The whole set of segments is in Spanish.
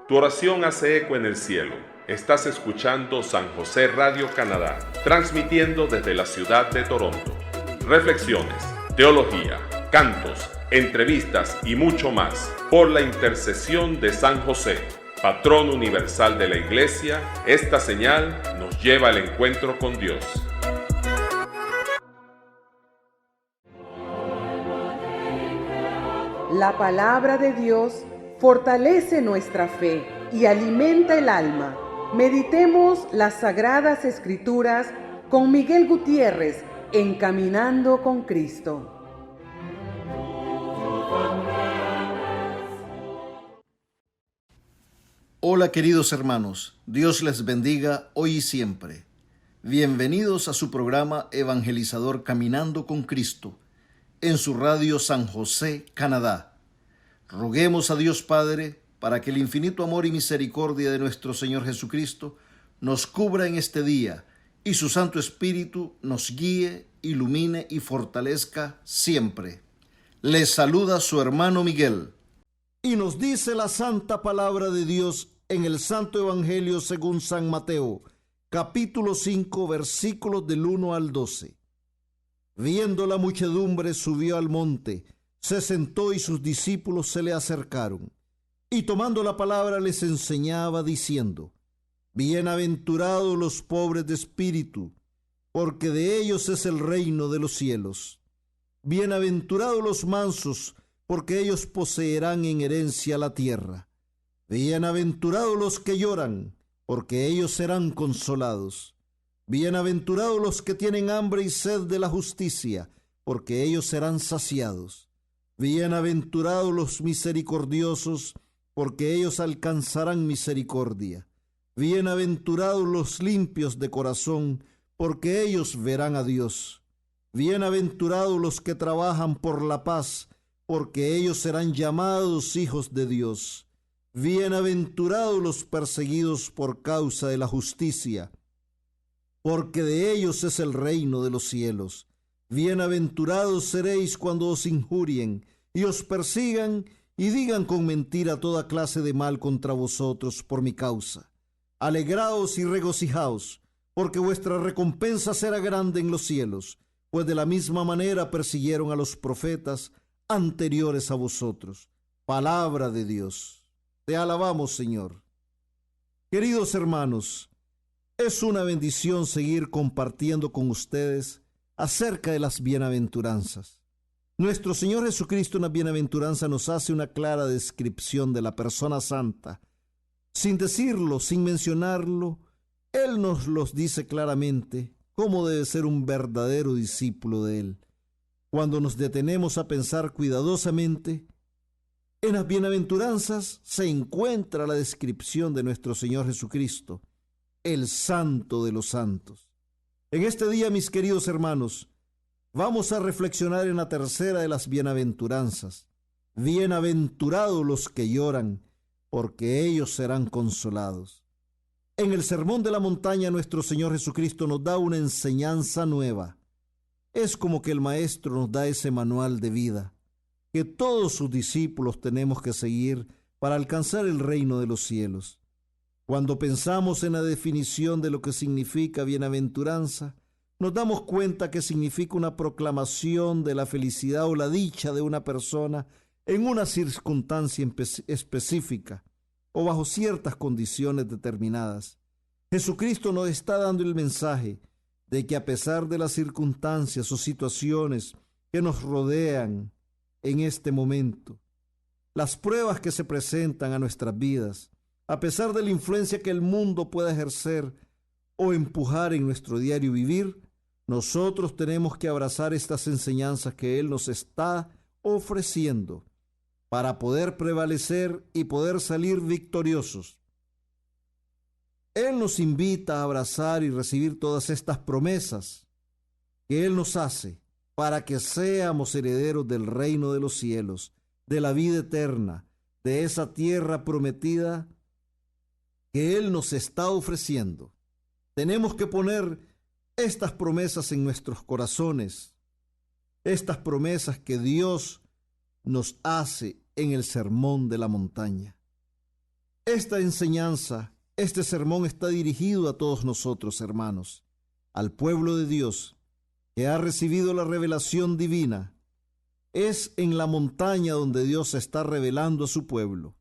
Tu oración hace eco en el cielo. Estás escuchando San José Radio Canadá, transmitiendo desde la ciudad de Toronto. Reflexiones, teología, cantos, entrevistas y mucho más por la intercesión de San José, patrón universal de la Iglesia. Esta señal nos lleva al encuentro con Dios. La palabra de Dios fortalece nuestra fe y alimenta el alma. Meditemos las Sagradas Escrituras con Miguel Gutiérrez en Caminando con Cristo. Hola queridos hermanos, Dios les bendiga hoy y siempre. Bienvenidos a su programa evangelizador Caminando con Cristo, en su radio San José, Canadá. Roguemos a Dios Padre para que el infinito amor y misericordia de nuestro Señor Jesucristo nos cubra en este día y su Santo Espíritu nos guíe, ilumine y fortalezca siempre. Les saluda su hermano Miguel. Y nos dice la santa palabra de Dios en el Santo Evangelio según San Mateo, capítulo 5, versículos del 1 al 12. Viendo la muchedumbre, subió al monte, se sentó y sus discípulos se le acercaron. Y tomando la palabra les enseñaba diciendo: Bienaventurados los pobres de espíritu, porque de ellos es el reino de los cielos. Bienaventurados los mansos, porque ellos poseerán en herencia la tierra. Bienaventurados los que lloran, porque ellos serán consolados. Bienaventurados los que tienen hambre y sed de la justicia, porque ellos serán saciados. Bienaventurados los misericordiosos, porque ellos alcanzarán misericordia. Bienaventurados los limpios de corazón, porque ellos verán a Dios. Bienaventurados los que trabajan por la paz, porque ellos serán llamados hijos de Dios. Bienaventurados los perseguidos por causa de la justicia, porque de ellos es el reino de los cielos. Bienaventurados seréis cuando os injurien y os persigan y digan con mentira toda clase de mal contra vosotros por mi causa. Alegraos y regocijaos, porque vuestra recompensa será grande en los cielos, pues de la misma manera persiguieron a los profetas anteriores a vosotros. Palabra de Dios. Te alabamos, Señor. Queridos hermanos, es una bendición seguir compartiendo con ustedes acerca de las bienaventuranzas. Nuestro Señor Jesucristo en la bienaventuranza nos hace una clara descripción de la persona santa. Sin decirlo, sin mencionarlo, Él nos los dice claramente cómo debe ser un verdadero discípulo de Él. Cuando nos detenemos a pensar cuidadosamente, en las bienaventuranzas se encuentra la descripción de nuestro Señor Jesucristo, el Santo de los Santos. En este día, mis queridos hermanos, vamos a reflexionar en la tercera de las bienaventuranzas. Bienaventurados los que lloran, porque ellos serán consolados. En el Sermón de la Montaña, nuestro Señor Jesucristo nos da una enseñanza nueva. Es como que el Maestro nos da ese manual de vida que todos sus discípulos tenemos que seguir para alcanzar el reino de los cielos. Cuando pensamos en la definición de lo que significa bienaventuranza, nos damos cuenta que significa una proclamación de la felicidad o la dicha de una persona en una circunstancia específica o bajo ciertas condiciones determinadas. Jesucristo nos está dando el mensaje de que a pesar de las circunstancias o situaciones que nos rodean en este momento, las pruebas que se presentan a nuestras vidas, a pesar de la influencia que el mundo pueda ejercer o empujar en nuestro diario vivir, nosotros tenemos que abrazar estas enseñanzas que Él nos está ofreciendo para poder prevalecer y poder salir victoriosos. Él nos invita a abrazar y recibir todas estas promesas que Él nos hace para que seamos herederos del reino de los cielos, de la vida eterna, de esa tierra prometida que Él nos está ofreciendo. Tenemos que poner estas promesas en nuestros corazones, estas promesas que Dios nos hace en el Sermón de la Montaña. Esta enseñanza, este sermón está dirigido a todos nosotros, hermanos, al pueblo de Dios que ha recibido la revelación divina. Es en la montaña donde Dios se está revelando a su pueblo.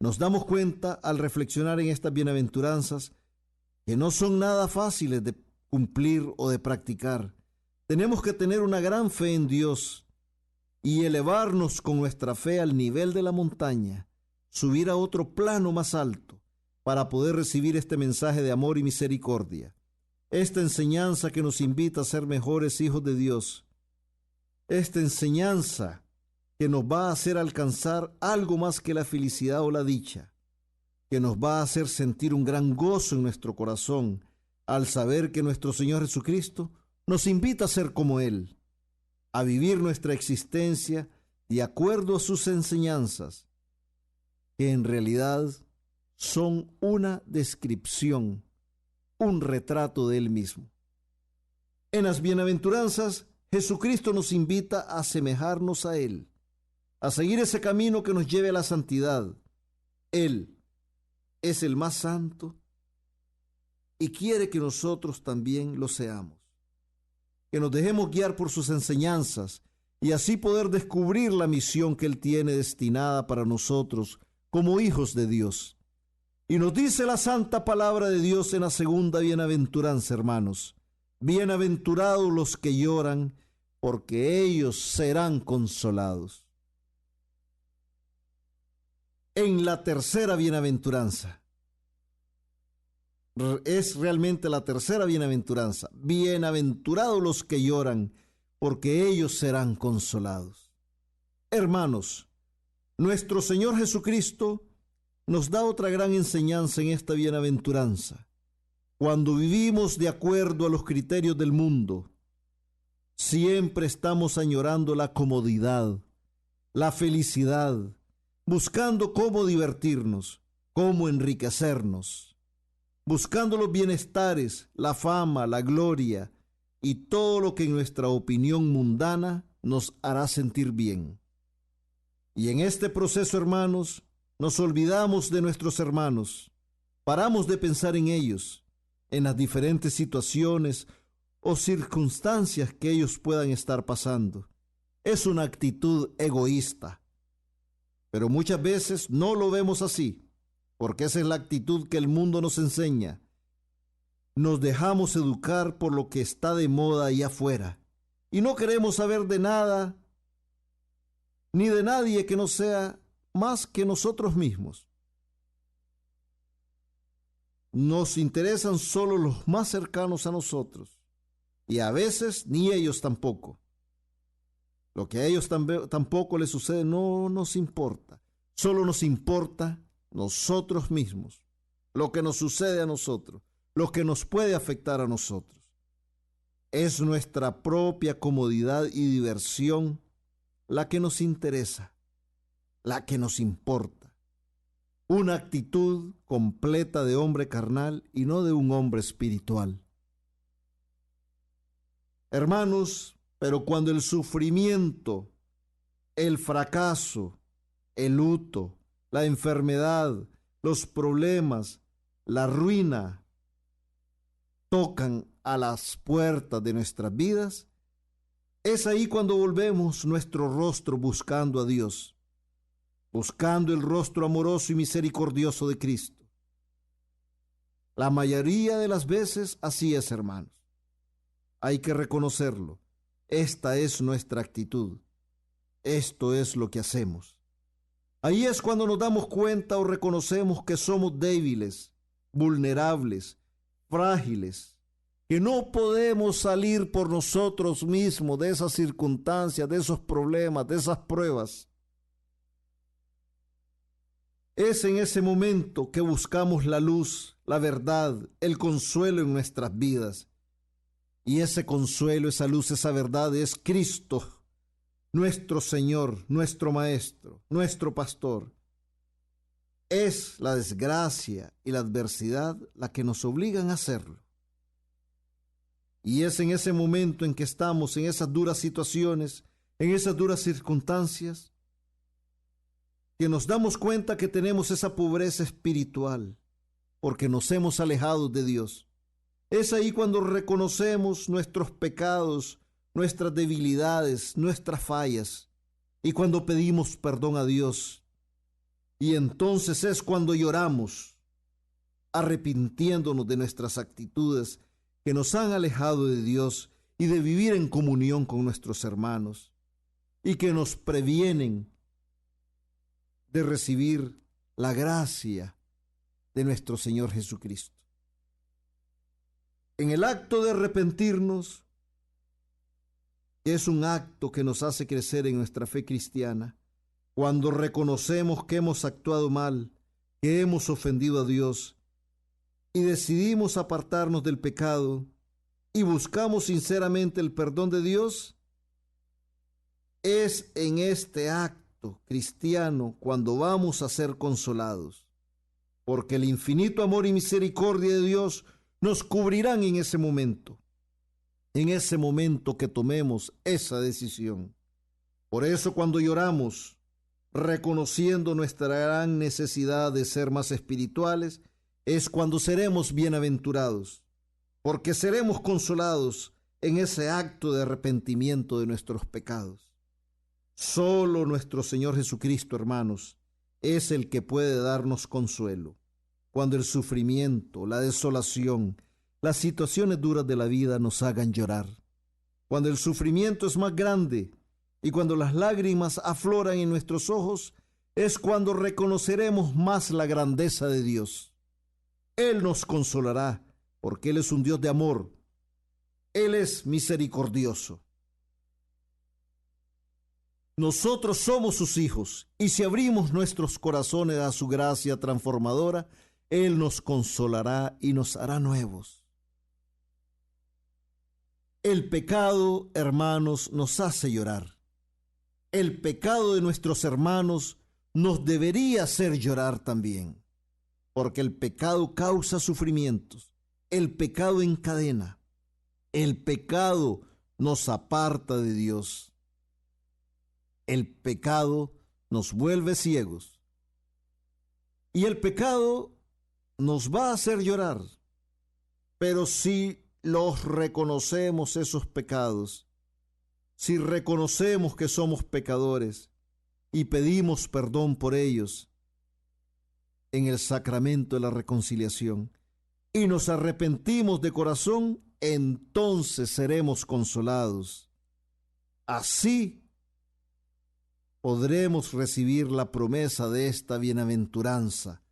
Nos damos cuenta al reflexionar en estas bienaventuranzas que no son nada fáciles de cumplir o de practicar. Tenemos que tener una gran fe en Dios y elevarnos con nuestra fe al nivel de la montaña, subir a otro plano más alto para poder recibir este mensaje de amor y misericordia, esta enseñanza que nos invita a ser mejores hijos de Dios, esta enseñanza que nos va a hacer alcanzar algo más que la felicidad o la dicha, que nos va a hacer sentir un gran gozo en nuestro corazón al saber que nuestro Señor Jesucristo nos invita a ser como Él, a vivir nuestra existencia de acuerdo a sus enseñanzas, que en realidad son una descripción, un retrato de Él mismo. En las bienaventuranzas, Jesucristo nos invita a asemejarnos a Él, a seguir ese camino que nos lleve a la santidad. Él es el más santo y quiere que nosotros también lo seamos, que nos dejemos guiar por sus enseñanzas y así poder descubrir la misión que Él tiene destinada para nosotros como hijos de Dios. Y nos dice la santa palabra de Dios en la segunda bienaventuranza, hermanos: bienaventurados los que lloran, porque ellos serán consolados. En la tercera bienaventuranza, es realmente la tercera bienaventuranza: bienaventurados los que lloran, porque ellos serán consolados. Hermanos, nuestro Señor Jesucristo nos da otra gran enseñanza en esta bienaventuranza. Cuando vivimos de acuerdo a los criterios del mundo, siempre estamos añorando la comodidad, la felicidad, buscando cómo divertirnos, cómo enriquecernos, buscando los bienestares, la fama, la gloria y todo lo que en nuestra opinión mundana nos hará sentir bien. Y en este proceso, hermanos, nos olvidamos de nuestros hermanos, paramos de pensar en ellos, en las diferentes situaciones o circunstancias que ellos puedan estar pasando. Es una actitud egoísta, pero muchas veces no lo vemos así, porque esa es la actitud que el mundo nos enseña. Nos dejamos educar por lo que está de moda allá afuera y no queremos saber de nada ni de nadie que no sea más que nosotros mismos. Nos interesan solo los más cercanos a nosotros y a veces ni ellos tampoco. Lo que a ellos tampoco les sucede no nos importa. Solo nos importa nosotros mismos, lo que nos sucede a nosotros, lo que nos puede afectar a nosotros. Es nuestra propia comodidad y diversión la que nos interesa, la que nos importa. Una actitud completa de hombre carnal y no de un hombre espiritual. Hermanos, pero cuando el sufrimiento, el fracaso, el luto, la enfermedad, los problemas, la ruina tocan a las puertas de nuestras vidas, es ahí cuando volvemos nuestro rostro buscando a Dios, buscando el rostro amoroso y misericordioso de Cristo. La mayoría de las veces así es, hermanos. Hay que reconocerlo. Esta es nuestra actitud. Esto es lo que hacemos. Ahí es cuando nos damos cuenta o reconocemos que somos débiles, vulnerables, frágiles, que no podemos salir por nosotros mismos de esas circunstancias, de esos problemas, de esas pruebas. Es en ese momento que buscamos la luz, la verdad, el consuelo en nuestras vidas. Y ese consuelo, esa luz, esa verdad es Cristo, nuestro Señor, nuestro Maestro, nuestro Pastor. Es la desgracia y la adversidad la que nos obligan a hacerlo. Y es en ese momento en que estamos en esas duras situaciones, en esas duras circunstancias, que nos damos cuenta que tenemos esa pobreza espiritual porque nos hemos alejado de Dios. Es ahí cuando reconocemos nuestros pecados, nuestras debilidades, nuestras fallas, y cuando pedimos perdón a Dios. Y entonces es cuando lloramos, arrepintiéndonos de nuestras actitudes que nos han alejado de Dios y de vivir en comunión con nuestros hermanos, y que nos previenen de recibir la gracia de nuestro Señor Jesucristo. En el acto de arrepentirnos, que es un acto que nos hace crecer en nuestra fe cristiana, cuando reconocemos que hemos actuado mal, que hemos ofendido a Dios, y decidimos apartarnos del pecado y buscamos sinceramente el perdón de Dios, es en este acto cristiano cuando vamos a ser consolados, porque el infinito amor y misericordia de Dios nos cubrirán en ese momento que tomemos esa decisión. Por eso cuando lloramos, reconociendo nuestra gran necesidad de ser más espirituales, es cuando seremos bienaventurados, porque seremos consolados en ese acto de arrepentimiento de nuestros pecados. Solo nuestro Señor Jesucristo, hermanos, es el que puede darnos consuelo cuando el sufrimiento, la desolación, las situaciones duras de la vida nos hagan llorar. Cuando el sufrimiento es más grande y cuando las lágrimas afloran en nuestros ojos, es cuando reconoceremos más la grandeza de Dios. Él nos consolará porque Él es un Dios de amor. Él es misericordioso. Nosotros somos sus hijos y si abrimos nuestros corazones a su gracia transformadora, Él nos consolará y nos hará nuevos. El pecado, hermanos, nos hace llorar. El pecado de nuestros hermanos nos debería hacer llorar también, porque el pecado causa sufrimientos, el pecado encadena, el pecado nos aparta de Dios, el pecado nos vuelve ciegos y el pecado nos va a hacer llorar, pero si los reconocemos esos pecados, si reconocemos que somos pecadores y pedimos perdón por ellos en el sacramento de la reconciliación y nos arrepentimos de corazón, entonces seremos consolados. Así podremos recibir la promesa de esta bienaventuranza.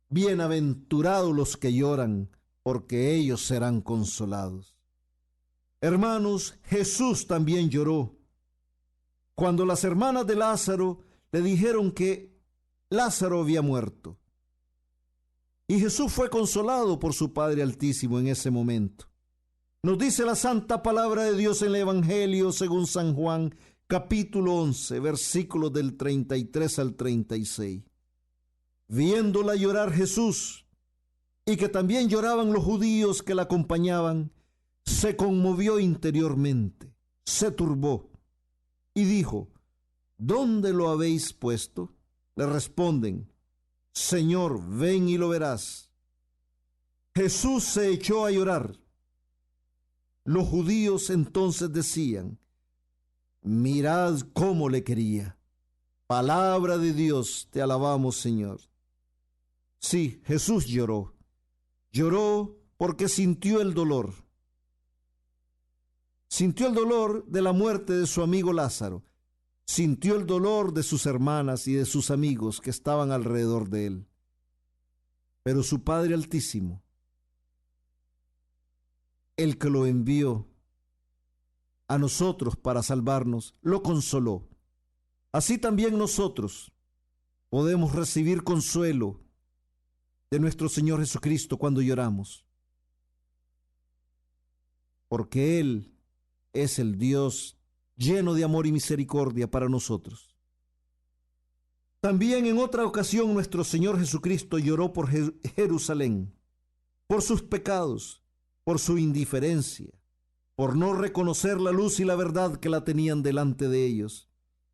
Bienaventurados los que lloran, porque ellos serán consolados. Hermanos, Jesús también lloró cuando las hermanas de Lázaro le dijeron que Lázaro había muerto. Y Jesús fue consolado por su Padre Altísimo en ese momento. Nos dice la santa palabra de Dios en el Evangelio según San Juan, capítulo 11, versículos del 33 al 36. Viéndola llorar Jesús, y que también lloraban los judíos que la acompañaban, se conmovió interiormente, se turbó, y dijo: ¿Dónde lo habéis puesto? Le responden: Señor, ven y lo verás. Jesús se echó a llorar. Los judíos entonces decían: mirad cómo le quería. Palabra de Dios, te alabamos, Señor. Sí, Jesús lloró. Lloró porque sintió el dolor. Sintió el dolor de la muerte de su amigo Lázaro. Sintió el dolor de sus hermanas y de sus amigos que estaban alrededor de él. Pero su Padre Altísimo, el que lo envió a nosotros para salvarnos, lo consoló. Así también nosotros podemos recibir consuelo de nuestro Señor Jesucristo cuando lloramos, porque Él es el Dios lleno de amor y misericordia para nosotros. También en otra ocasión nuestro Señor Jesucristo lloró por Jerusalén, por sus pecados, por su indiferencia, por no reconocer la luz y la verdad que la tenían delante de ellos.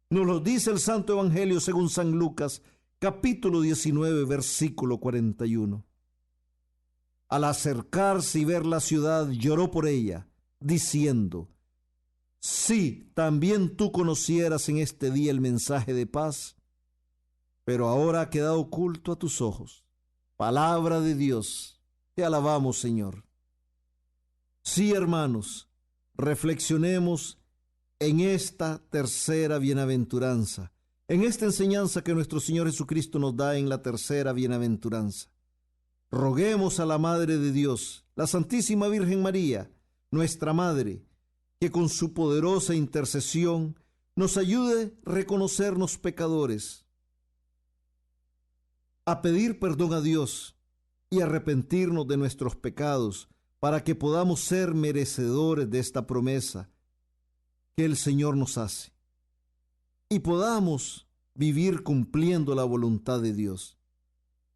Nos lo dice el Santo Evangelio según San Lucas, capítulo 19, versículo 41. Al acercarse y ver la ciudad, lloró por ella, diciendo: sí, también tú conocieras en este día el mensaje de paz, pero ahora ha quedado oculto a tus ojos. Palabra de Dios, te alabamos, Señor. Sí, hermanos, reflexionemos en esta tercera bienaventuranza, en esta enseñanza que nuestro Señor Jesucristo nos da en la tercera bienaventuranza. Roguemos a la Madre de Dios, la Santísima Virgen María, nuestra Madre, que con su poderosa intercesión nos ayude a reconocernos pecadores, a pedir perdón a Dios y arrepentirnos de nuestros pecados para que podamos ser merecedores de esta promesa que el Señor nos hace y podamos vivir cumpliendo la voluntad de Dios,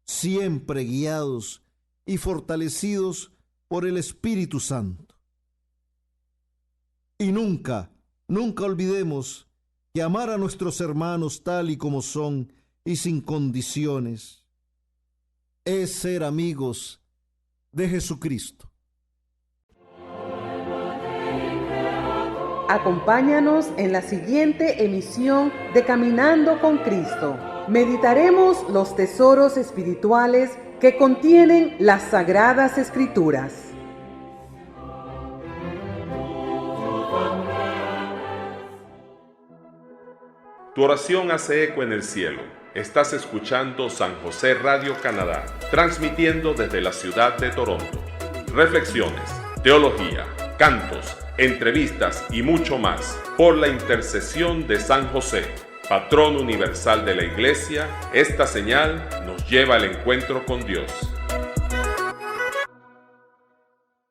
siempre guiados y fortalecidos por el Espíritu Santo. Y nunca olvidemos que amar a nuestros hermanos tal y como son y sin condiciones es ser amigos de Jesucristo. Acompáñanos en la siguiente emisión de Caminando con Cristo. Meditaremos los tesoros espirituales que contienen las Sagradas Escrituras. Tu oración hace eco en el cielo. Estás escuchando San José Radio Canadá, transmitiendo desde la ciudad de Toronto. Reflexiones, teología, cantos, entrevistas y mucho más por la intercesión de San José, patrón universal de la Iglesia. Esta señal nos lleva al encuentro con Dios.